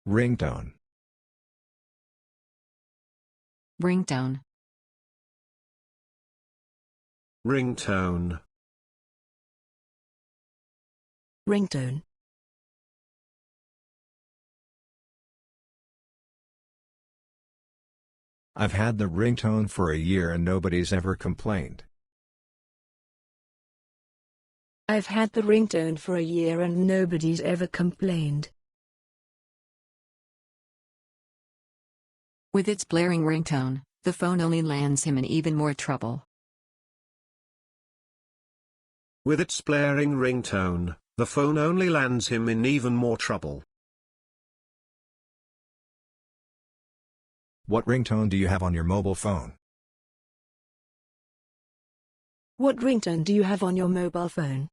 Ringtone. Ringtone. Ringtone. Ringtone. I've had the ringtone for a year and nobody's ever complained. I've had the ringtone for a year and nobody's ever complained. With its blaring ringtone, the phone only lands him in even more trouble. With its blaring ringtone, the phone only lands him in even more trouble. What ringtone do you have on your mobile phone? What ringtone do you have on your mobile phone?